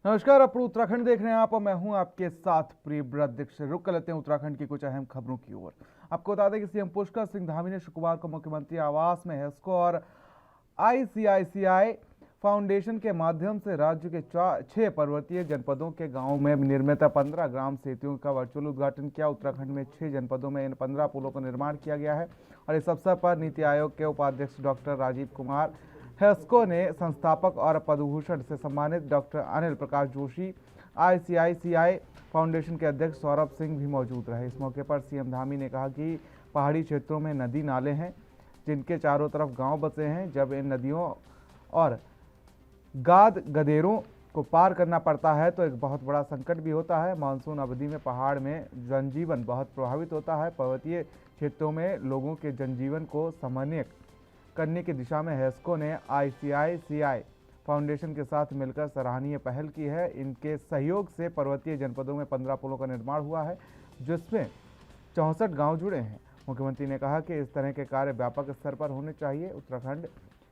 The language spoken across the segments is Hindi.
नमस्कार, आप उत्तराखंड देख रहे हैं आप और मैं हूं आपके साथ प्रियव्रत दीक्षित। रुक कर लेते हैं उत्तराखंड की कुछ अहम खबरों की ओर। आपको बता दें कि सीएम पुष्कर सिंह धामी ने शुक्रवार को मुख्यमंत्री आवास में हेस्को और आईसीआईसीआई फाउंडेशन के माध्यम से राज्य के 6 पर्वतीय जनपदों के गांवों में निर्मित 15 ग्राम सेतुओं का वर्चुअल उद्घाटन किया। उत्तराखंड में 6 जनपदों में इन 15 पुलों का निर्माण किया गया है और इस अवसर पर नीति आयोग के उपाध्यक्ष डॉक्टर राजीव कुमार, हेस्को ने संस्थापक और पद्मभूषण से सम्मानित doctor Anil Prakash Joshi, ICICI foundation के अध्यक्ष सौरभ सिंह भी मौजूद रहे। इस मौके पर सीएम धामी ने कहा कि पहाड़ी क्षेत्रों में नदी नाले हैं जिनके चारों तरफ गांव बसे हैं। जब इन नदियों और गाद गदेरों को पार करना पड़ता है तो एक बहुत बड़ा संकट भी होता है। मानसून अवधि में पहाड़ में जनजीवन बहुत प्रभावित होता है। पर्वतीय क्षेत्रों में लोगों के जनजीवन को समन्वय करने की दिशा में हेस्को ने आईसीआईसीआई फाउंडेशन के साथ मिलकर सराहनीय पहल की है। इनके सहयोग से पर्वतीय जनपदों में 15 पुलों का निर्माण हुआ है जिसमें 64 गांव जुड़े हैं। मुख्यमंत्री ने कहा कि इस तरह के कार्य व्यापक स्तर पर होने चाहिए। उत्तराखंड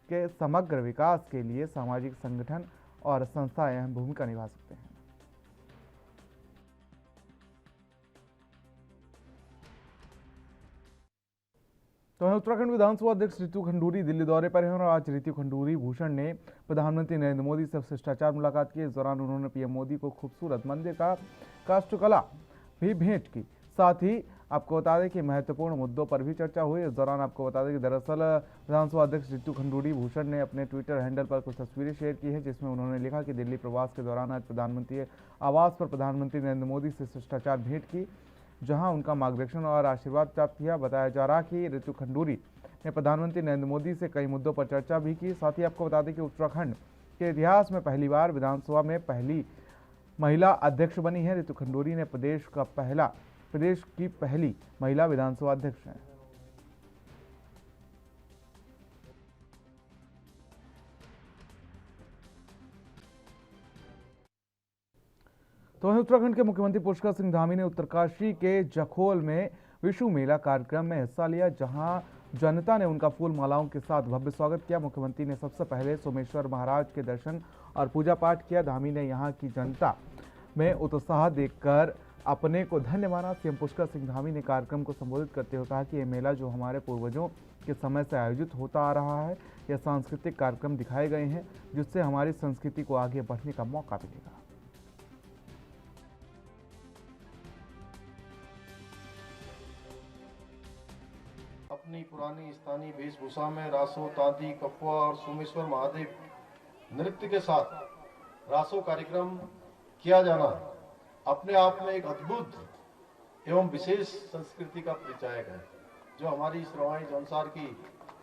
के समग्र विकास के लिए सामाजिक संगठन और संस्थाएं अहम भूमिका निभा सकते हैं। तो उत्तराखंड विधानसभा अध्यक्ष रितु खंडूरी दिल्ली दौरे पर हैं और आज रितु खंडूरी भूषण ने प्रधानमंत्री नरेंद्र मोदी से शिष्टाचार मुलाकात की। इस दौरान उन्होंने पीएम मोदी को खूबसूरत मंदिर का काष्ठकला भी भेंट की। साथ ही आपको बता दें कि महत्वपूर्ण मुद्दों पर भी चर्चा हुई। इस दौरान आपको बता दें कि दरअसल विधानसभा अध्यक्ष रितु खंडूरी भूषण ने अपने ट्विटर हैंडल पर कुछ तस्वीरें शेयर की हैं जिसमें उन्होंने लिखा कि दिल्ली प्रवास के दौरान आज प्रधानमंत्री आवास पर प्रधानमंत्री नरेंद्र मोदी से शिष्टाचार भेंट की, जहां उनका मार्गदर्शन और आशीर्वाद प्राप्त किया। बताया जा रहा कि रितु खंडूरी ने प्रधानमंत्री नरेंद्र मोदी से कई मुद्दों पर चर्चा भी की। साथ ही आपको बता दें कि उत्तराखंड के इतिहास में पहली बार विधानसभा में पहली महिला अध्यक्ष बनी है। रितु खंडूरी ने प्रदेश की पहली महिला विधानसभा अध्यक्ष हैं। तो उत्तराखंड के मुख्यमंत्री पुष्कर सिंह धामी ने उत्तरकाशी के जखोल में विशु मेला कार्यक्रम में हिस्सा लिया, जहां जनता ने उनका फूल मालाओं के साथ भव्य स्वागत किया। मुख्यमंत्री ने सबसे पहले सोमेश्वर महाराज के दर्शन और पूजा पाठ किया। धामी ने यहां की जनता में उत्साह देखकर अपने को धन्य माना। सीएम पुष्कर सिंह धामी ने कार्यक्रम को संबोधित करते हुए कहा कि यह मेला जो हमारे पूर्वजों के समय से आयोजित होता आ रहा है, यह सांस्कृतिक कार्यक्रम दिखाए गए हैं जिससे हमारी संस्कृति को आगे बढ़ने का मौका मिलेगा। अपनी पुरानी स्थानीय वेशभूषा में रासो, तांती, कप्पा और सोमेश्वर महादेव नृत्य के साथ रासो कार्यक्रम किया जाना अपने आप में एक अद्भुत एवं विशेष संस्कृति का परिचायक है। जो हमारी श्रवाई जौनसार की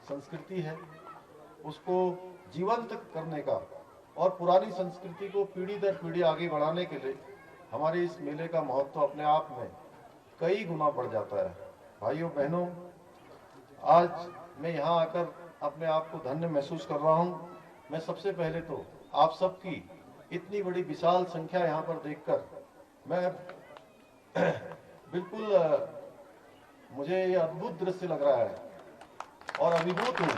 संस्कृति है उसको जीवंत करने का और पुरानी संस्कृति को पीढ़ी दर पीढ़ी आगे बढ़ाने के लिए हमारे इस मेले का महत्व अपने आप में कई गुना बढ़ जाता है। भाइयों बहनों, आज मैं यहाँ आकर अपने आप को धन्य महसूस कर रहा हूँ। मैं सबसे पहले तो आप सबकी इतनी बड़ी विशाल संख्या यहाँ पर देखकर मैं बिल्कुल मुझे ये अद्भुत दृश्य लग रहा है और अभिभूत हूँ।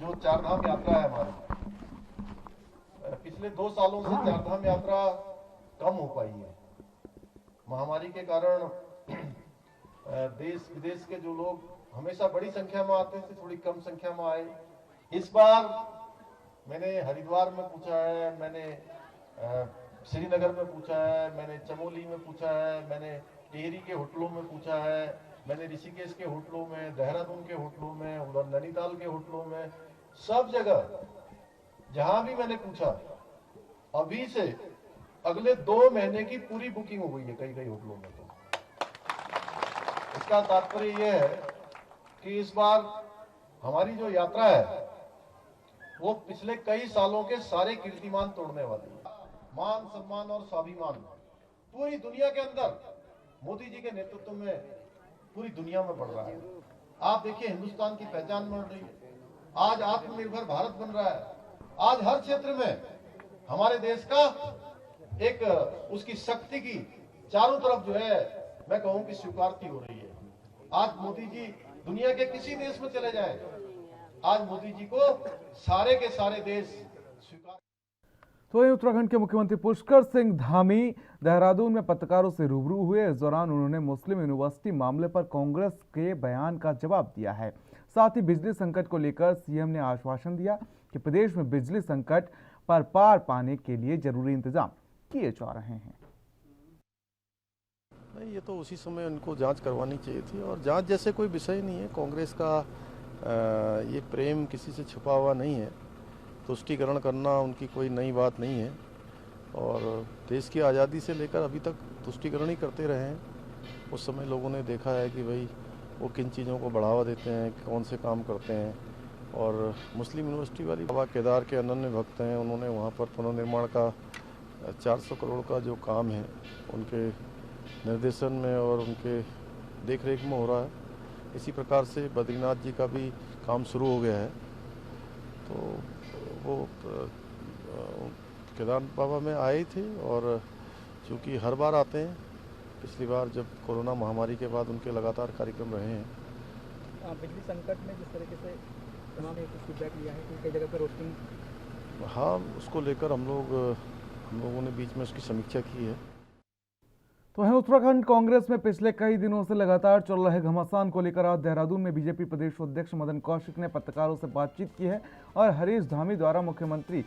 जो चारधाम यात्रा है हमारी, पिछले 2 सालों से चारधाम यात्रा कम हो पाई है। महामारी के कारण देश विदेश के जो लोग हमेशा बड़ी संख्या में आते थे, थोड़ी कम संख्या में आए। इस बार मैंने हरिद्वार में पूछा है, मैंने श्रीनगर में पूछा है, मैंने चमोली में पूछा है, मैंने टिहरी के होटलों में पूछा है, मैंने ऋषिकेश के होटलों में, देहरादून के होटलों में, उधर नैनीताल के होटलों में, सब जगह जहां भी मैंने पूछा, अभी से अगले 2 महीने की पूरी बुकिंग हो गई है कई होटलों में। तो इसका तात्पर्य यह है कि इस बार हमारी जो यात्रा है वो पिछले कई सालों के सारे कीर्तिमान तोड़ने वाली है। मान, सम्मान और स्वाभिमान पूरी दुनिया के अंदर मोदी जी के नेतृत्व में पूरी दुनिया में बढ़ रहा है। आप देखिए, हिंदुस्तान की पहचान बढ़ रही है। आज आत्मनिर्भर भारत बन रहा है। आज हर क्षेत्र में हमारे देश का एक उसकी शक्ति की चारों तरफ जो है मैं कहूं कि स्वीकारती हो रही है। आज मोदी जी दुनिया के किसी देश में चले जाए, आज मोदी जी को सारे के सारे देश स्वीकार। तो वहीं उत्तराखंड के मुख्यमंत्री पुष्कर सिंह धामी देहरादून में पत्रकारों से रूबरू हुए। इस दौरान उन्होंने मुस्लिम यूनिवर्सिटी मामले पर कांग्रेस के बयान का जवाब दिया है। साथ ही बिजली संकट को लेकर सीएम ने आश्वासन दिया कि प्रदेश में बिजली संकट पर पार पाने के लिए जरूरी इंतजाम किए जा रहे हैं। नहीं, ये तो उसी समय उनको जांच करवानी चाहिए थी और जांच जैसे कोई विषय नहीं है। कांग्रेस का ये प्रेम किसी से छुपा हुआ नहीं है। तुष्टीकरण करना उनकी कोई नई बात नहीं है और देश की आज़ादी से लेकर अभी तक तुष्टीकरण ही करते रहे हैं। उस समय लोगों ने देखा है कि भाई वो किन चीज़ों को बढ़ावा देते हैं, कौन से काम करते हैं। और मुस्लिम यूनिवर्सिटी वाली बाबा केदार के अनन्य भक्त हैं, उन्होंने वहाँ पर पुनर्निर्माण का 400 करोड़ का जो काम है उनके निर्देशन में और उनके देखरेख में हो रहा है। इसी प्रकार से बद्रीनाथ जी का भी काम शुरू हो गया है। तो वो केदारनाथ बाबा में आए थे और चूँकि हर बार आते हैं, पिछली बार जब कोरोना महामारी के बाद उनके लगातार कार्यक्रम रहे हैं। बिजली संकट में जिस तरीके से उन्होंने कुछ फीडबैक लिया है कि कई जगह पर रोस्टिंग, हाँ, उसको लेकर हम लोगों ने बीच में उसकी समीक्षा की है। तो वहीं उत्तराखंड कांग्रेस में पिछले कई दिनों से लगातार चल रहे घमासान को लेकर आज देहरादून में बीजेपी प्रदेश अध्यक्ष मदन कौशिक ने पत्रकारों से बातचीत की है और हरीश धामी द्वारा मुख्यमंत्री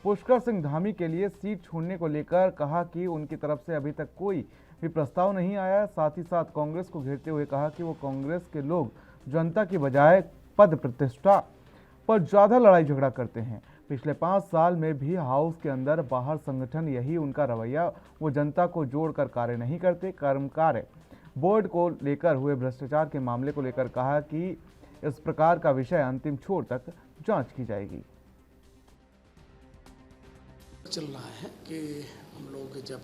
पुष्कर सिंह धामी के लिए सीट छोड़ने को लेकर कहा कि उनकी तरफ से अभी तक कोई भी प्रस्ताव नहीं आया। साथ ही साथ कांग्रेस को घेरते हुए कहा कि वो कांग्रेस के लोग जनता की बजाय पद प्रतिष्ठा पर ज्यादा लड़ाई झगड़ा करते हैं। पिछले 5 साल में भी हाउस के अंदर बाहर संगठन यही उनका रवैया, वो जनता को जोड़कर कार्य नहीं करते। कर्मकार्य बोर्ड को लेकर हुए भ्रष्टाचार के मामले को लेकर कहा कि इस प्रकार का विषय अंतिम छोर तक जांच की जाएगी। चल रहा है कि हम लोग जब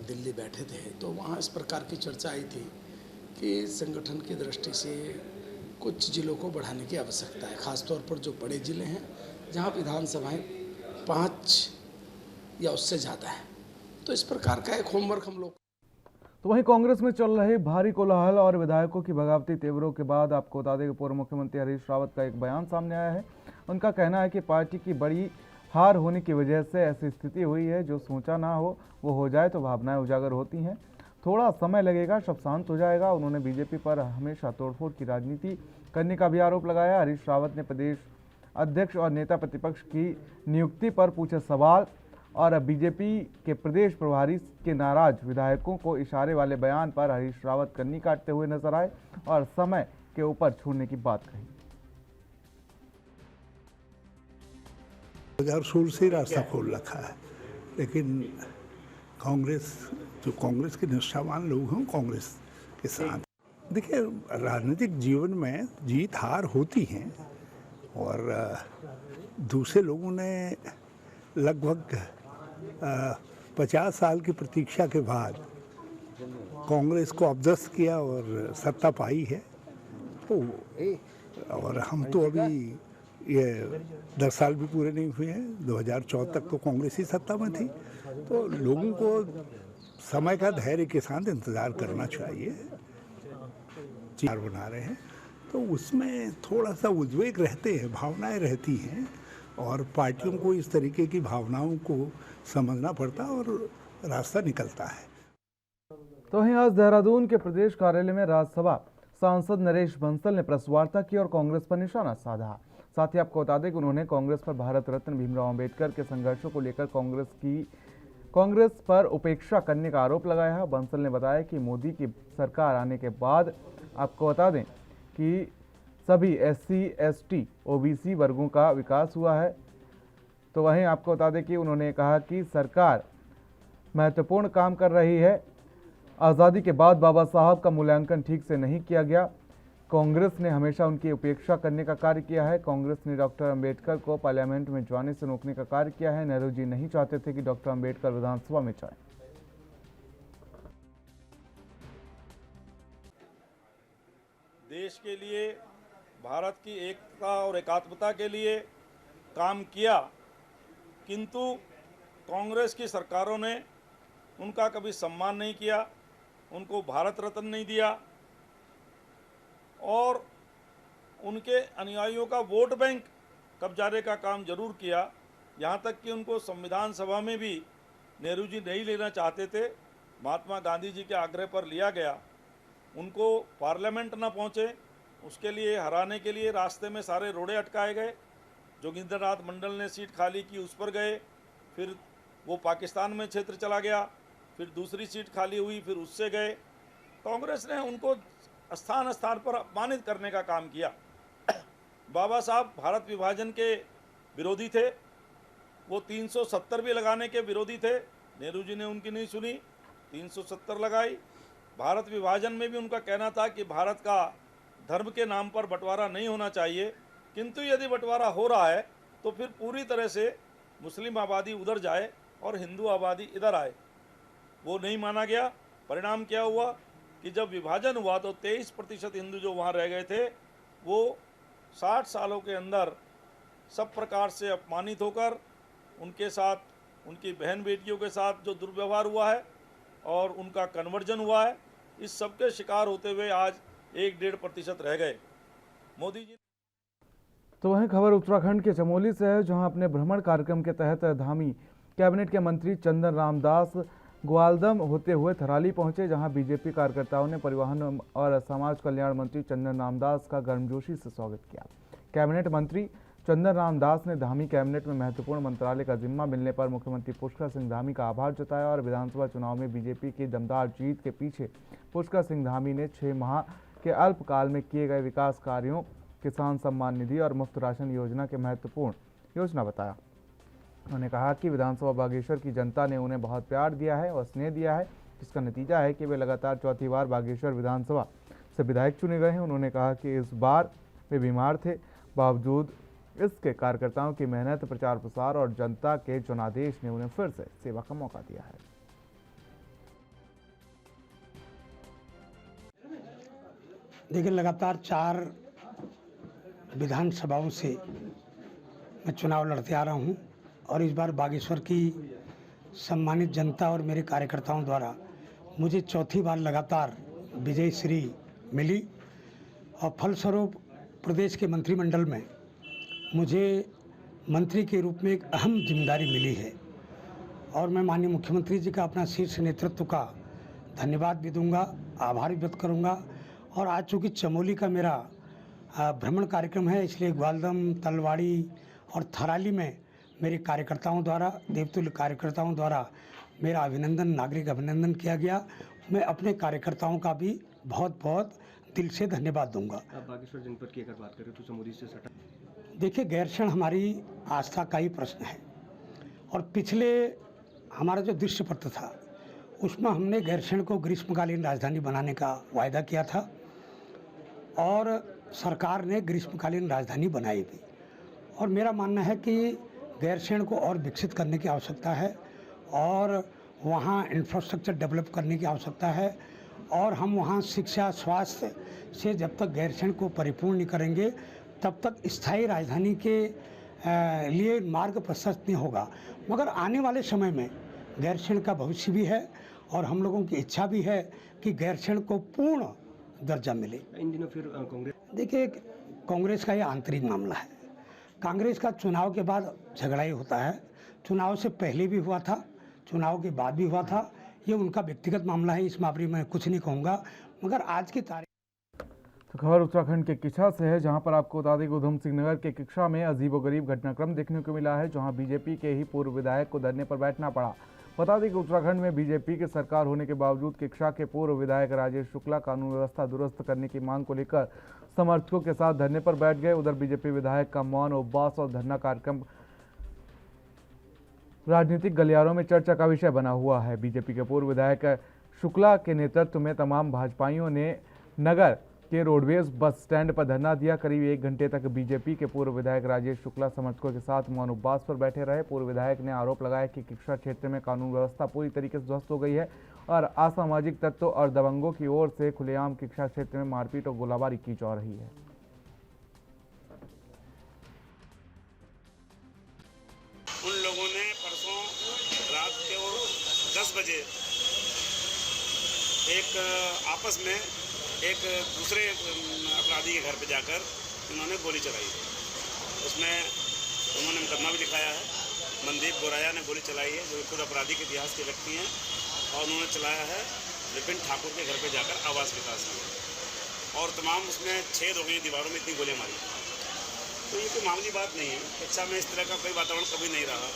दिल्ली बैठे थे तो वहाँ इस प्रकार की चर्चा आई थी कि संगठन की दृष्टि से कुछ जिलों को बढ़ाने की आवश्यकता है, खासतौर पर जो बड़े जिले हैं जहाँ विधानसभाएं 5 या उससे ज़्यादा है। तो इस प्रकार का एक होमवर्क हम लोग। तो वहीं कांग्रेस में चल रहे भारी कोलाहल और विधायकों की बगावती तेवरों के बाद आपको बता दें कि पूर्व मुख्यमंत्री हरीश रावत का एक बयान सामने आया है। उनका कहना है कि पार्टी की बड़ी हार होने की वजह से ऐसी स्थिति हुई है, जो सोचा ना हो वो हो जाए तो भावनाएं उजागर होती हैं। थोड़ा समय लगेगा, सब शांत हो जाएगा। उन्होंने बीजेपी पर हमेशा तोड़फोड़ की राजनीति करने का भी आरोप लगाया। हरीश रावत ने प्रदेश अध्यक्ष और नेता प्रतिपक्ष की नियुक्ति पर पूछे सवाल और बीजेपी के प्रदेश प्रभारी के नाराज विधायकों को इशारे वाले बयान पर हरीश रावत कन्नी काटते हुए नजर आए और समय के ऊपर छोड़ने की बात कही। 2016 से रास्ता खोल रखा है, लेकिन कांग्रेस के निष्ठावान लोग हैं कांग्रेस के साथ। देखिए, राजनीतिक जीवन में जीत हार होती हैं और दूसरे लोगों ने लगभग 50 साल की प्रतीक्षा के बाद कांग्रेस को अब्जस्त किया और सत्ता पाई है। तो और हम तो अभी ये 10 साल भी पूरे नहीं हुए हैं। 2014 तक तो कांग्रेस ही सत्ता में थी। तो लोगों को समय का धैर्य के साथ इंतज़ार करना चाहिए। चार बना रहे हैं तो उसमें थोड़ा सा उद्वेग रहते हैं, भावनाएं रहती हैं और पार्टियों को इस तरीके की भावनाओं को समझना पड़ता है और रास्ता निकलता है। तो वहीं आज देहरादून के प्रदेश कार्यालय में राज्यसभा सांसद नरेश बंसल ने प्रेस वार्ता की और कांग्रेस पर निशाना साधा। साथ ही आपको बता दें कि उन्होंने कांग्रेस पर भारत रत्न भीमराव अंबेडकर के संघर्षों को लेकर कांग्रेस पर उपेक्षा करने का आरोप लगाया है। बंसल ने बताया कि मोदी की सरकार आने के बाद आपको बता दें कि सभी SC, ST, OBC वर्गों का विकास हुआ है। तो वहीं आपको बता दें कि उन्होंने कहा कि सरकार महत्वपूर्ण काम कर रही है। आज़ादी के बाद बाबा साहब का मूल्यांकन ठीक से नहीं किया गया। कांग्रेस ने हमेशा उनकी उपेक्षा करने का कार्य किया है। कांग्रेस ने डॉक्टर अंबेडकर को पार्लियामेंट में जाने से रोकने का कार्य किया है। नेहरू जी नहीं चाहते थे कि डॉक्टर अंबेडकर विधानसभा में जाए। देश के लिए, भारत की एकता और एकात्मता के लिए काम किया, किंतु कांग्रेस की सरकारों ने उनका कभी सम्मान नहीं किया, उनको भारत रत्न नहीं दिया और उनके अनुयायियों का वोट बैंक कब्जाने का काम जरूर किया। यहाँ तक कि उनको संविधान सभा में भी नेहरू जी नहीं लेना चाहते थे, महात्मा गांधी जी के आग्रह पर लिया गया। उनको पार्लियामेंट न पहुँचे, उसके लिए हराने के लिए रास्ते में सारे रोड़े अटकाए गए। जोगिंदर नाथ मंडल ने सीट खाली की, उस पर गए, फिर वो पाकिस्तान में क्षेत्र चला गया, फिर दूसरी सीट खाली हुई, फिर उससे गए। कांग्रेस ने उनको स्थान स्थान पर अपमानित करने का काम किया। बाबा साहब भारत विभाजन के विरोधी थे, वो 370 भी लगाने के विरोधी थे। नेहरू जी ने उनकी नहीं सुनी, 370 लगाई। भारत विभाजन में भी उनका कहना था कि भारत का धर्म के नाम पर बंटवारा नहीं होना चाहिए, किंतु यदि बंटवारा हो रहा है तो फिर पूरी तरह से मुस्लिम आबादी उधर जाए और हिंदू आबादी इधर आए। वो नहीं माना गया। परिणाम क्या हुआ कि जब विभाजन हुआ तो 23% हिंदू जो वहाँ रह गए थे, वो 60 सालों के अंदर सब प्रकार से अपमानित होकर उनके साथ, उनकी बहन बेटियों के साथ जो दुर्व्यवहार हुआ है और उनका कन्वर्जन हुआ है, इस सब के शिकार होते हुए आज 1-1.5% रह गए। मोदी जी। तो वहीं खबर उत्तराखंड के चमोली से है, जहां अपने भ्रमण कार्यक्रम के तहत धामी कैबिनेट के मंत्री चंदन रामदास ग्वालदम होते हुए थराली पहुंचे, जहां बीजेपी कार्यकर्ताओं ने परिवहन और समाज कल्याण मंत्री चंदन रामदास का गर्मजोशी से स्वागत किया। कैबिनेट मंत्री चंदन रामदास ने धामी कैबिनेट में महत्वपूर्ण मंत्रालय का जिम्मा मिलने पर मुख्यमंत्री पुष्कर सिंह धामी का आभार जताया और विधानसभा चुनाव में बीजेपी की दमदार जीत के पीछे पुष्कर सिंह धामी ने 6 माह के अल्पकाल में किए गए विकास कार्यों, किसान सम्मान निधि और मुफ्त राशन योजना के महत्वपूर्ण योजना बताया। उन्होंने कहा कि विधानसभा बागेश्वर की जनता ने उन्हें बहुत प्यार दिया है और स्नेह दिया है, जिसका नतीजा है कि वे लगातार चौथी बार बागेश्वर विधानसभा से विधायक चुने गए हैं। उन्होंने कहा कि इस बार वे बीमार थे, बावजूद इसके कार्यकर्ताओं की मेहनत, प्रचार प्रसार और जनता के जनादेश ने उन्हें फिर से सेवा का मौका दिया है। देखिए, लगातार 4 विधानसभाओं से मैं चुनाव लड़ते आ रहा हूं और इस बार बागेश्वर की सम्मानित जनता और मेरे कार्यकर्ताओं द्वारा मुझे चौथी बार लगातार विजय श्री मिली और फलस्वरूप प्रदेश के मंत्रिमंडल में मुझे मंत्री के रूप में एक अहम जिम्मेदारी मिली है और मैं माननीय मुख्यमंत्री जी का अपना शीर्ष नेतृत्व का धन्यवाद भी दूंगा, आभार भी व्यक्त करूंगा। और आज चूँकि चमोली का मेरा भ्रमण कार्यक्रम है, इसलिए ग्वालदम, तलवाड़ी और थराली में मेरे कार्यकर्ताओं द्वारा, देवतुल्य कार्यकर्ताओं द्वारा मेरा अभिनंदन, नागरिक अभिनंदन किया गया। मैं अपने कार्यकर्ताओं का भी बहुत बहुत दिल से धन्यवाद दूंगा। आप बागेश्वर जनपद की अगर बात करें तो चमोली से सटा, देखिए, गैरसैंण हमारी आस्था का ही प्रश्न है और पिछले हमारा जो दृश्य पत्र था उसमें हमने गैरसैंण को ग्रीष्मकालीन राजधानी बनाने का वायदा किया था और सरकार ने ग्रीष्मकालीन राजधानी बनाई भी। और मेरा मानना है कि गैरसैंण को और विकसित करने की आवश्यकता है और वहाँ इंफ्रास्ट्रक्चर डेवलप करने की आवश्यकता है और हम वहाँ शिक्षा, स्वास्थ्य से जब तक गैरसैंण को परिपूर्ण नहीं करेंगे तब तक स्थायी राजधानी के लिए मार्ग प्रशस्त नहीं होगा। मगर आने वाले समय में गैरसैंण का भविष्य भी है और हम लोगों की इच्छा भी है कि गैरसैंण को पूर्ण दर्जा मिले। इन दिनों फिर कांग्रेस, देखिए, कांग्रेस का ये आंतरिक मामला है। कांग्रेस का चुनाव के बाद झगड़ा ही होता है, चुनाव से पहले भी हुआ था, चुनाव के बाद भी हुआ था। ये उनका व्यक्तिगत मामला है, इस मामले में कुछ नहीं कहूँगा। मगर आज की तारीख। तो खबर उत्तराखंड के किच्छा से है, जहां पर आपको बता दें कि उधम सिंह नगर के किच्छा में अजीबोगरीब घटनाक्रम देखने को मिला है, जहां बीजेपी के ही पूर्व विधायक को धरने पर बैठना पड़ा। बता दें कि उत्तराखंड में बीजेपी की सरकार होने के बावजूद किच्छा के पूर्व विधायक राजेश शुक्ला कानून व्यवस्था दुरुस्त करने की मांग को लेकर समर्थकों के साथ धरने पर बैठ गए। उधर बीजेपी विधायक का मौन, उपवास और धरना कार्यक्रम राजनीतिक गलियारों में चर्चा का विषय बना हुआ है। बीजेपी के पूर्व विधायक शुक्ला के नेतृत्व में तमाम भाजपाइयों ने नगर के रोडवेज बस स्टैंड पर धरना दिया। करीब 1 घंटे तक बीजेपी के पूर्व विधायक राजेश शुक्ला समर्थकों के साथ मौन उपवास पर बैठे रहे। पूर्व विधायक ने आरोप लगाया कि किच्छा क्षेत्र में कानून व्यवस्था पूरी तरीके से ध्वस्त हो गई है और असामाजिक तत्वों और दबंगों की ओर से खुलेआम किच्छा क्षेत्र में मारपीट और गोलाबारी की जा रही है। उन लोगों ने परसों रात के 10 बजे एक आपस में एक दूसरे अपराधी के घर पे जाकर उन्होंने गोली चलाई। उसमें उन्होंने मुकदमा भी लिखाया है मनदीप गोराया ने गोली चलाई है, जो खुद आपराधिक इतिहास के व्यक्ति हैं, और उन्होंने चलाया है विपिन ठाकुर के घर पे जाकर आवास विकास में, और तमाम उसमें छेद हो गए, दीवारों में इतनी गोलियां मारी। तो ये कोई मामूली बात नहीं है। कक्षा में इस तरह का कोई वातावरण कभी नहीं रहा।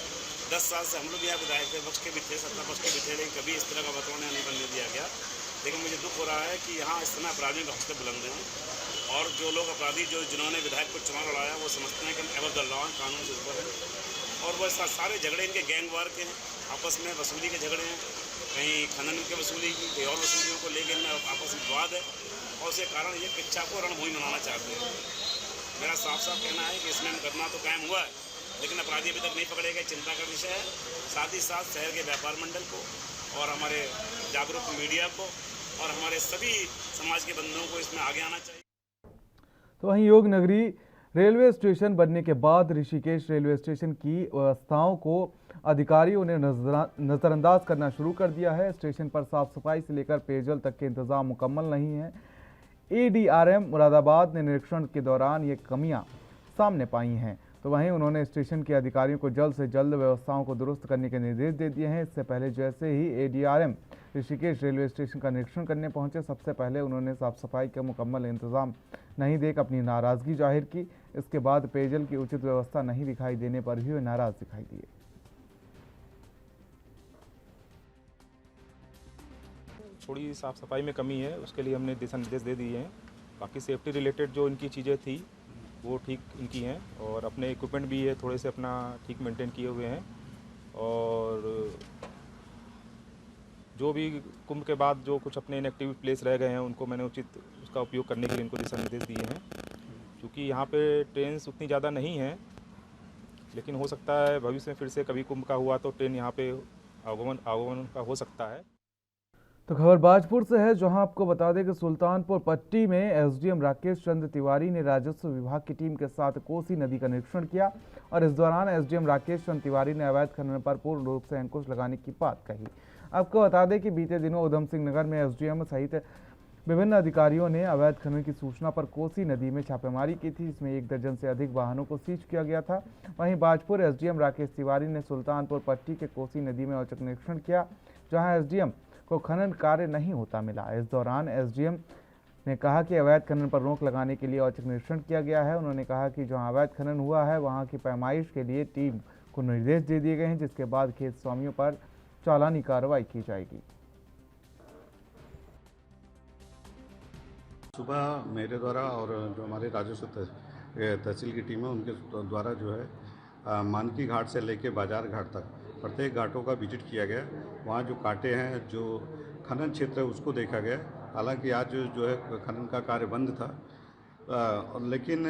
10 साल से हम लोग यहाँ विधायक पक्ष के भी थे, सत्ता पक्ष के भी थे, लेकिन कभी इस तरह का वातावरण नहीं बनने दिया गया। लेकिन मुझे दुख हो रहा है कि यहाँ इस समय अपराधियों के हौसले बुलंद हैं, और जो लोग अपराधी जिन्होंने विधायक को चुनाव लड़ाया, वो समझते हैं कि हम एवर द लॉ, कानून से ऊपर है, और वो सारे झगड़े इनके गैंगवार के हैं, आपस में वसूली के झगड़े हैं, कहीं खनन के वसूली की, कहीं और वसूलियों को लेकर इनमें आपस में विवाद है, और उसके कारण ये किच्छा को रणभूमि बनाना चाहते हैं। मेरा साफ साफ कहना है कि इसमें मुकदमा तो कायम हुआ है, लेकिन अपराधी अभी तक नहीं पकड़े गए, चिंता का विषय है। साथ ही साथ शहर के व्यापार मंडल को और हमारे जागरूक मीडिया को और हमारे सभी समाज के बंधुओं को इसमें आगे आना चाहिए। तो वहीं योग नगरी रेलवे स्टेशन बनने के बाद ऋषिकेश रेलवे स्टेशन की व्यवस्थाओं को अधिकारियों ने नजरअंदाज करना शुरू कर दिया है। स्टेशन पर साफ सफाई से लेकर पेयजल तक के इंतजाम मुकम्मल नहीं है। ADRM मुरादाबाद ने निरीक्षण के दौरान ये कमियां सामने पाई हैं। तो वहीं उन्होंने स्टेशन के अधिकारियों को जल्द से जल्द व्यवस्थाओं को दुरुस्त करने के निर्देश दे दिए हैं। इससे पहले जैसे ही ADRM ऋषिकेश रेलवे स्टेशन का निरीक्षण करने पहुंचे, सबसे पहले उन्होंने साफ सफाई का मुकम्मल इंतजाम नहीं देख अपनी नाराजगी जाहिर की। इसके बाद पेयजल की उचित व्यवस्था नहीं दिखाई देने पर भी वे नाराज दिखाई दिए। थोड़ी साफ़ सफाई में कमी है, उसके लिए हमने दिशा निर्देश दे दिए हैं। बाकी सेफ्टी रिलेटेड जो इनकी चीज़ें थी वो ठीक इनकी हैं, और अपने इक्विपमेंट भी है थोड़े से अपना ठीक मेंटेन किए हुए हैं। और जो भी कुंभ के बाद जो कुछ अपने इनएक्टिव प्लेस रह गए हैं, उनको मैंने उचित उसका उपयोग करने के लिए इनको दिशा निर्देश दिए हैं। क्योंकि यहाँ पे ट्रेन उतनी ज़्यादा नहीं है, लेकिन हो सकता है भविष्य में फिर से कभी कुंभ का हुआ तो ट्रेन यहाँ पे आगमन का हो सकता है। तो खबर बाजपुर से है, जहां आपको बता दें कि सुल्तानपुर पट्टी में SDM राकेश चंद्र तिवारी ने राजस्व विभाग की टीम के साथ कोसी नदी का निरीक्षण किया, और इस दौरान SDM राकेश चंद्र तिवारी ने अवैध खनन पर पूर्ण रूप से अंकुश लगाने की बात कही। आपको बता दें कि बीते दिनों उधम सिंह नगर में SDM सहित विभिन्न अधिकारियों ने अवैध खनन की सूचना पर कोसी नदी में छापेमारी की थी, जिसमें 1 दर्जन से अधिक वाहनों को सीज किया गया था। वहीं बाजपुर SDM राकेश तिवारी ने सुल्तानपुर पट्टी के कोसी नदी में औचक निरीक्षण किया, जहाँ SDM को खनन कार्य नहीं होता मिला। इस दौरान SDM ने कहा कि अवैध खनन पर रोक लगाने के लिए औचक निरीक्षण किया गया है। उन्होंने कहा कि जहां अवैध खनन हुआ है वहां की पैमाइश के लिए टीम को निर्देश दे दिए गए हैं, जिसके बाद खेत स्वामियों पर चालानी कार्रवाई की जाएगी। सुबह मेरे द्वारा और जो हमारे राजस्व तहसील की टीम है उनके द्वारा जो है मानकी घाट से लेके बाजार घाट तक प्रत्येक घाटों का विजिट किया गया। वहाँ जो कांटे हैं, जो खनन क्षेत्र है उसको देखा गया। हालांकि आज जो है खनन का कार्य बंद था, लेकिन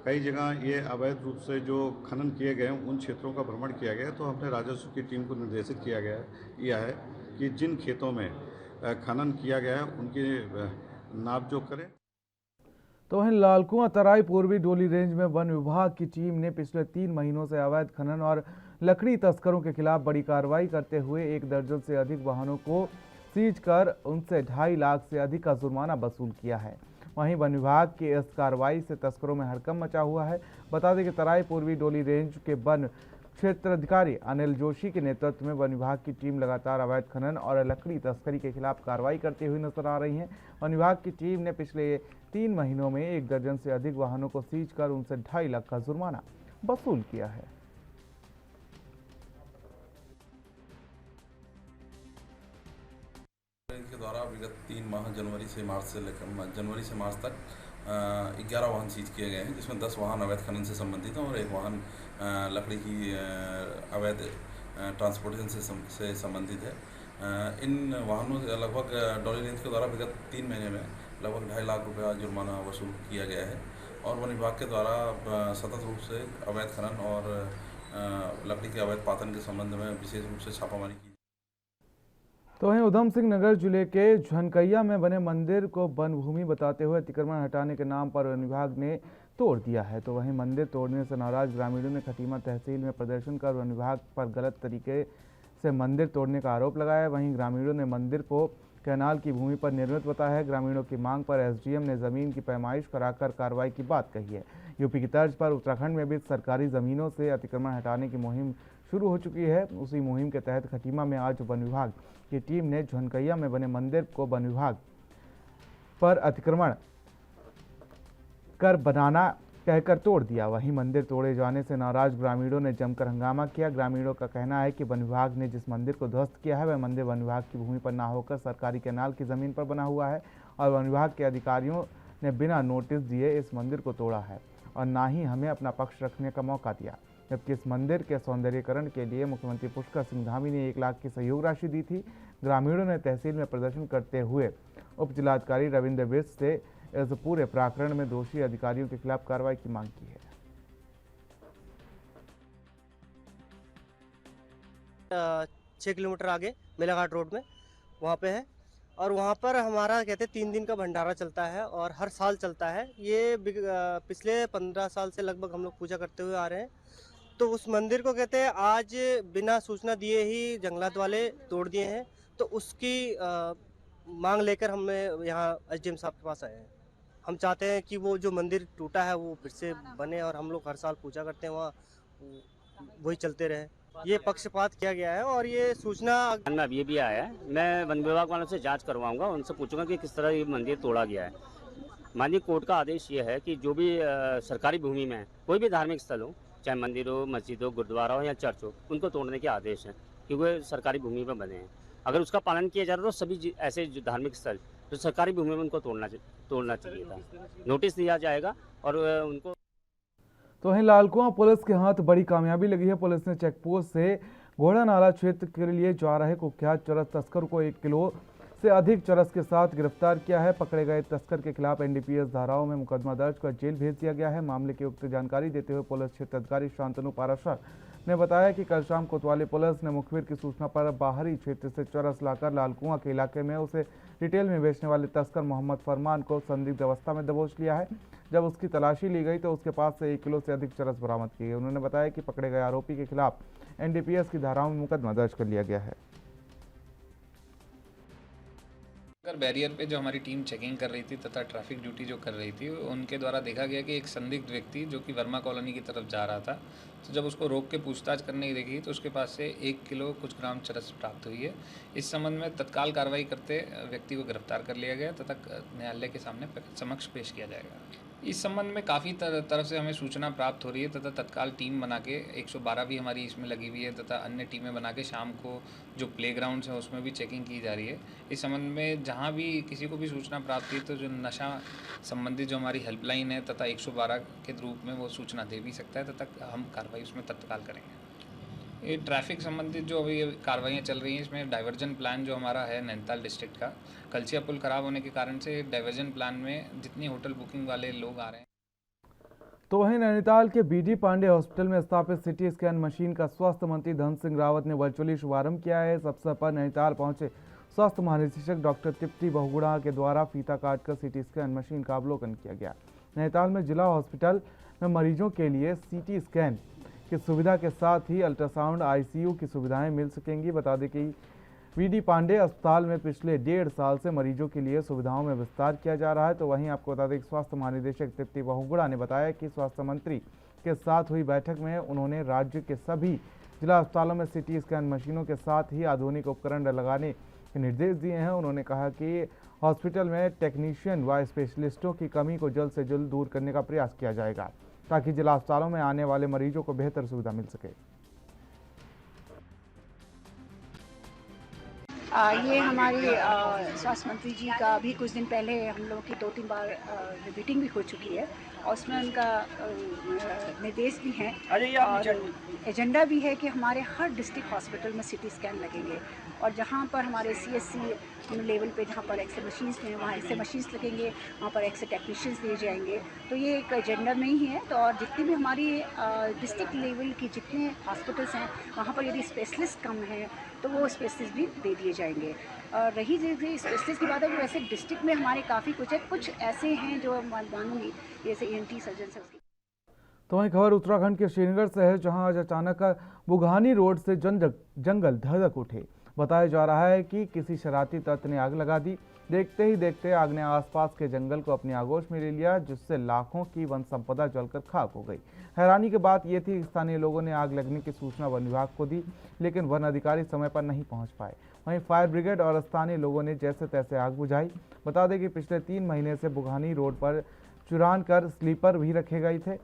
कई जगह ये अवैध रूप से जो खनन किए गए उन क्षेत्रों का भ्रमण किया गया। तो हमने राजस्व की टीम को निर्देशित किया है कि जिन खेतों में खनन किया गया है उनकी नापजोख करें। तो वहीं लालकुआं तराई पूर्वी डोली रेंज में वन विभाग की टीम ने पिछले 3 महीनों से अवैध खनन और लकड़ी तस्करों के खिलाफ बड़ी कार्रवाई करते हुए 1 दर्जन से अधिक वाहनों को सीज कर उनसे 2.5 लाख से अधिक का जुर्माना वसूल किया है। वहीं वन विभाग की इस कार्रवाई से तस्करों में हड़कंप मचा हुआ है। बता दें कि तराई पूर्वी डोली रेंज के वन क्षेत्राधिकारी अनिल जोशी के नेतृत्व में वन विभाग की टीम लगातार अवैध खनन और लकड़ी तस्करी के खिलाफ कार्रवाई करते हुए नजर आ रही है। वन विभाग की टीम ने पिछले 3 महीनों में 1 दर्जन से अधिक वाहनों को सीज कर उनसे 2.5 लाख का जुर्माना वसूल किया है। इनके द्वारा विगत 3 माह जनवरी से मार्च तक 11 वाहन सीज किए गए हैं, जिसमें 10 वाहन अवैध खनन से संबंधित हैं और 1 वाहन लकड़ी की अवैध ट्रांसपोर्टेशन से संबंधित है। इन वाहनों से लगभग डोली रेंज के द्वारा विगत 3 महीने में लगभग 2.5 लाख रुपया जुर्माना वसूल किया गया है, और वन विभाग के द्वारा सतत रूप से अवैध खनन और लकड़ी के अवैध पातन के संबंध में विशेष रूप से छापामारी की। तो वहीं उधम सिंह नगर जिले के झनकैया में बने मंदिर को वन भूमि बताते हुए अतिक्रमण हटाने के नाम पर वन विभाग ने तोड़ दिया है। तो वहीं मंदिर तोड़ने से नाराज ग्रामीणों ने खटीमा तहसील में प्रदर्शन कर वन विभाग पर गलत तरीके से मंदिर तोड़ने का आरोप लगाया। वहीं ग्रामीणों ने मंदिर को कैनाल की भूमि पर निर्मित बताया है। ग्रामीणों की मांग पर SDM ने जमीन की पैमाइश कराकर कार्रवाई की बात कही है। यूपी की तर्ज पर उत्तराखंड में भी सरकारी जमीनों से अतिक्रमण हटाने की मुहिम शुरू हो चुकी है। उसी मुहिम के तहत खटीमा में आज वन विभाग की टीम ने झुनकैया में बने मंदिर को वन विभाग पर अतिक्रमण कर बनाना कहकर तोड़ दिया। वहीं मंदिर तोड़े जाने से नाराज ग्रामीणों ने जमकर हंगामा किया। ग्रामीणों का कहना है कि वन विभाग ने जिस मंदिर को ध्वस्त किया है वह मंदिर वन विभाग की भूमि पर ना होकर सरकारी कैनाल की जमीन पर बना हुआ है और वन विभाग के अधिकारियों ने बिना नोटिस दिए इस मंदिर को तोड़ा है और ना ही हमें अपना पक्ष रखने का मौका दिया। जबकि इस मंदिर के सौंदर्यीकरण के लिए मुख्यमंत्री पुष्कर सिंह धामी ने 1 लाख की सहयोग राशि दी थी। ग्रामीणों ने तहसील में प्रदर्शन करते हुए उप जिलाधिकारी रविंद्र बिष्ट से इस पूरे प्रकरण में दोषी अधिकारियों के खिलाफ कार्रवाई की मांग की है। 6 किलोमीटर आगे मेलाघाट रोड में वहाँ पे है और वहाँ पर हमारा कहते 3 दिन का भंडारा चलता है और हर साल चलता है। ये पिछले 15 साल से लगभग हम लोग पूजा करते हुए आ रहे हैं। तो उस मंदिर को कहते हैं आज बिना सूचना दिए ही जंगलात वाले तोड़ दिए हैं। तो उसकी मांग लेकर हम यहाँ एसडीएम साहब के पास आए हैं। हम चाहते हैं कि वो जो मंदिर टूटा है वो फिर से बने और हम लोग हर साल पूजा करते हैं वहाँ वही चलते रहे। ये पक्षपात किया गया है और ये सूचना अब ये भी आया है। मैं वन विभाग वालों से जांच करवाऊंगा, उनसे पूछूंगा कि किस तरह ये मंदिर तोड़ा गया है। माननीय कोर्ट का आदेश ये है कि जो भी सरकारी भूमि में कोई भी धार्मिक स्थल हो, चाहे मंदिर हो, मस्जिद हो, गुरुद्वारा हो या चर्च हो, उनको तोड़ने के आदेश है क्योंकि वे सरकारी भूमि पर बने हैं। अगर उसका पालन किया जा रहा है तो सभी ऐसे जो धार्मिक स्थल जो सरकारी भूमि में उनको तोड़ना चाहिए था। नोटिस दिया जाएगा और उनको। तो वहीं लालकुआं पुलिस के हाथ बड़ी कामयाबी लगी है। पुलिस ने चेकपोस्ट से घोड़ा नाला क्षेत्र के लिए जा रहे कुख्यात चरस तस्कर को 1 किलो से अधिक चरस के साथ गिरफ्तार किया है। पकड़े गए तस्कर के खिलाफ एनडीपीएस धाराओं में मुकदमा दर्ज कर जेल भेज दिया गया है। मामले की उक्त जानकारी देते हुए पुलिस क्षेत्र अधिकारी शांतनु पाराशर ने बताया कि कल शाम कोतवाली पुलिस ने मुखबिर की सूचना पर बाहरी क्षेत्र से चरस लाकर लालकुआं के इलाके में उसे रिटेल में बेचने वाले तस्कर मोहम्मद फरमान को संदिग्ध अवस्था में दबोच लिया है। जब उसकी तलाशी ली गई तो उसके पास से 1 किलो से अधिक चरस बरामद की गई। उन्होंने बताया कि पकड़े गए आरोपी के खिलाफ एनडीपीएस की धाराओं में मुकदमा दर्ज कर लिया गया है। बैरियर पे जो हमारी टीम चेकिंग कर रही थी तथा ट्रैफिक ड्यूटी जो कर रही थी उनके द्वारा देखा गया कि एक संदिग्ध व्यक्ति जो कि वर्मा कॉलोनी की तरफ जा रहा था। तो जब उसको रोक के पूछताछ करने की देखी तो उसके पास से 1 किलो कुछ ग्राम चरस प्राप्त हुई है। इस संबंध में तत्काल कार्रवाई करते व्यक्ति को गिरफ्तार कर लिया गया तथा न्यायालय के सामने समक्ष पेश किया जाएगा। इस संबंध में काफ़ी तरफ से हमें सूचना प्राप्त हो रही है तथा तत्काल टीम बना के 112 भी हमारी इसमें लगी हुई है तथा अन्य टीमें बना के शाम को जो प्लेग्राउंड्स हैं उसमें भी चेकिंग की जा रही है। इस संबंध में जहां भी किसी को भी सूचना प्राप्त हुई तो जो नशा संबंधित जो हमारी हेल्पलाइन है तथा 112 के रूप में वो सूचना दे भी सकता है तथा हम कार्रवाई उसमें तत्काल करेंगे। ये ट्रैफिक संबंधित जो अभी कार्रवाइयाँ चल रही हैं इसमें डाइवर्जन प्लान जो हमारा है नैनीताल डिस्ट्रिक्ट का, कलसिया पुल खराब होने के कारण से डाइवर्जन प्लान में जितनी होटल बुकिंग वाले लोग आ रहे हैं। तो वहीं नैनीताल के बीडी पांडे हॉस्पिटल में स्थापित सिटी स्कैन मशीन का स्वास्थ्य मंत्री धन सिंह रावत ने वर्चुअली शुभारंभ किया है। इस अवसर पर नैनीताल पहुंचे स्वास्थ्य महानिदेशक डॉक्टर तृप्ति बहुगुणा के द्वारा फीता काटकर सिटी स्कैन मशीन का अवलोकन किया गया। नैनीताल में जिला हॉस्पिटल में मरीजों के लिए सीटी स्कैन की सुविधा के साथ ही अल्ट्रासाउंड आईसीयू की सुविधाएं मिल सकेंगी। बता दें कि बीडी पांडे अस्पताल में पिछले 1.5 साल से मरीजों के लिए सुविधाओं में विस्तार किया जा रहा है। तो वहीं आपको बता दें कि स्वास्थ्य महानिदेशक तृप्ति बहुगुणा ने बताया कि स्वास्थ्य मंत्री के साथ हुई बैठक में उन्होंने राज्य के सभी जिला अस्पतालों में सिटी स्कैन मशीनों के साथ ही आधुनिक उपकरण लगाने के निर्देश दिए हैं। उन्होंने कहा कि हॉस्पिटल में टेक्नीशियन व स्पेशलिस्टों की कमी को जल्द से जल्द दूर करने का प्रयास किया जाएगा ताकि जिला अस्पतालों में आने वाले मरीजों को बेहतर सुविधा मिल सके। ये हमारी स्वास्थ्य मंत्री जी का भी कुछ दिन पहले हम लोगों की 2-3 बार मीटिंग भी हो चुकी है और उसमें उनका निर्देश भी हैं और एजेंडा भी है कि हमारे हर डिस्ट्रिक्ट हॉस्पिटल में सिटी स्कैन लगेंगे और जहाँ पर हमारे CSC लेवल पे जहाँ पर एक्सरे मशीन्स हैं वहाँ एक्सरे मशीन्स लगेंगे, वहाँ पर एक्सरे टेक्नीशियंस दिए जाएंगे। तो ये एक एजेंडा में ही है। तो और जितनी भी हमारी डिस्ट्रिक्ट लेवल की जितने हॉस्पिटल्स हैं वहाँ पर यदि स्पेशलिस्ट कम हैं तो वो स्पेशलिस्ट भी दे दिए जाएंगे। और रही स्पेशलिस्ट की बात है, वैसे डिस्ट्रिक्ट में हमारे काफ़ी कुछ ऐसे हैं जो मानूंगी जैसे ENT सर्जन है उसकी। तो वहीं खबर उत्तराखंड के श्रीनगर से है जहां आज अचानक बुघानी रोड से जंगल धधक उठे। बताया जा रहा है कि किसी शरारती तत्व ने आग लगा दी देखते ही देखते आग ने आसपास के जंगल को अपनी आगोश में ले लिया, जिससे लाखों की वन संपदा जलकर खाक हो गई। हैरानी की बात यह थी कि स्थानीय लोगों ने आग लगने की सूचना वन विभाग को दी, लेकिन वन अधिकारी समय पर नहीं पहुंच पाए। वहीं फायर ब्रिगेड और स्थानीय लोगों ने जैसे तैसे आग बुझाई। बता दें कि पिछले 3 महीने से बुघानी रोड पर चुरान कर स्लीपर भी रखे गए थे,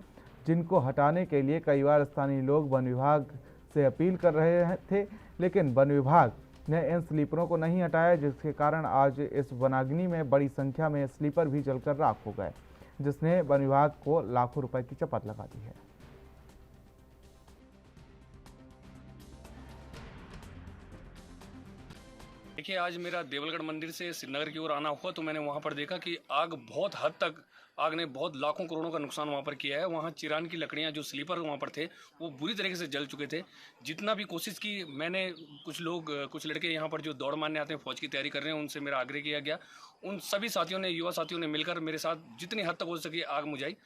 जिनको हटाने के लिए कई बार स्थानीय लोग वन विभाग से अपील कर रहे थे, लेकिन वन विभाग ने इन स्लीपरों को नहीं हटाया, जिसके कारण आज इस वनाग्नि में बड़ी संख्या में स्लीपर भी जलकर राख हो गए, जिसने वन विभाग को लाखों रुपए की चपत लगा दी है। देखिए, आज मेरा देवलगढ़ मंदिर से श्रीनगर की ओर आना हुआ तो मैंने वहाँ पर देखा कि आग बहुत हद तक आग ने बहुत लाखों करोड़ों का नुकसान वहाँ पर किया है। वहाँ चिरान की लकड़ियाँ जो स्लीपर वहाँ पर थे वो बुरी तरीके से जल चुके थे। जितना भी कोशिश की मैंने, कुछ लड़के यहाँ पर जो दौड़ मारने आते हैं, फौज की तैयारी कर रहे हैं, उनसे मेरा आग्रह किया गया। उन सभी साथियों ने, युवा साथियों ने मिलकर मेरे साथ जितनी हद तक हो सके आग बुझाई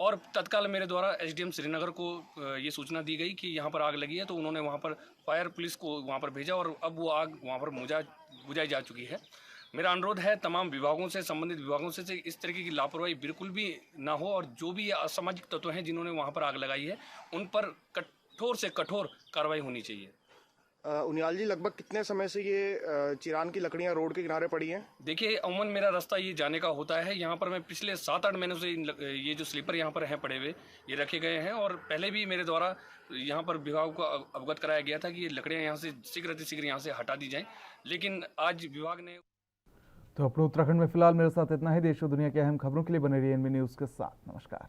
और तत्काल मेरे द्वारा एसडीएम श्रीनगर को ये सूचना दी गई कि यहाँ पर आग लगी है, तो उन्होंने वहाँ पर फायर पुलिस को वहाँ पर भेजा और अब वो आग वहाँ पर बुझाई जा चुकी है। मेरा अनुरोध है तमाम विभागों से, संबंधित विभागों से इस तरीके की लापरवाही बिल्कुल भी ना हो और जो भी असामाजिक तत्व हैं जिन्होंने वहाँ पर आग लगाई है उन पर कठोर से कठोर कार्रवाई होनी चाहिए। उनियाल जी, लगभग कितने समय से ये चिरान की लकड़ियां रोड के किनारे पड़ी हैं? देखिए, अमूमन मेरा रास्ता ये जाने का होता है। यहाँ पर मैं पिछले 7-8 महीनों से ये जो स्लीपर यहाँ पर हैं पड़े हुए, ये रखे गए हैं और पहले भी मेरे द्वारा यहाँ पर विभाग को अवगत कराया गया था कि ये लकड़ियाँ यहाँ से शीघ्र यहाँ से हटा दी जाएँ, लेकिन आज विभाग ने। तो अपने उत्तराखंड में फिलहाल मेरे साथ इतना ही। देश और दुनिया की अहम खबरों के लिए बने रहिए एनबी न्यूज़ के साथ। नमस्कार।